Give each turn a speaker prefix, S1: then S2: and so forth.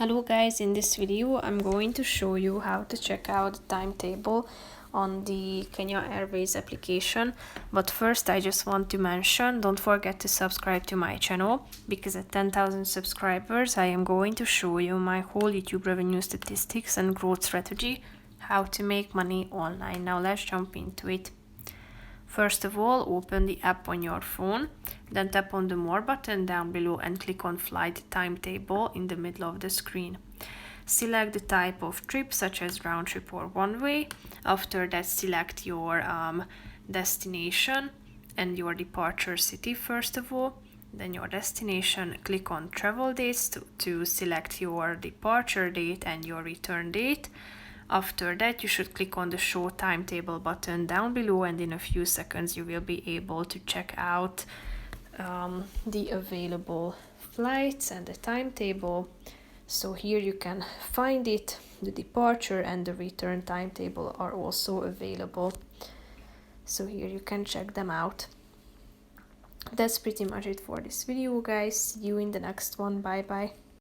S1: Hello guys, in this video I'm going to show you how to check out the timetable on the Kenya Airways application. But first I just want to mention, don't forget to subscribe to my channel, because at 10,000 subscribers I am going to show you my whole YouTube revenue statistics and growth strategy, how to make money online. Now let's jump into it. First of all, open the app on your phone, then tap on the More button down below and click on Flight Timetable in the middle of the screen. Select the type of trip, such as round trip or one-way. After that, select your destination and your departure city first of all. Then your destination, click on Travel Dates to select your departure date and your return date. After that, you should click on the Show Timetable button down below, and in a few seconds you will be able to check out the available flights and the timetable. So here you can find it. The departure and the return timetable are also available. So here you can check them out. That's pretty much it for this video, guys. See you in the next one. Bye bye.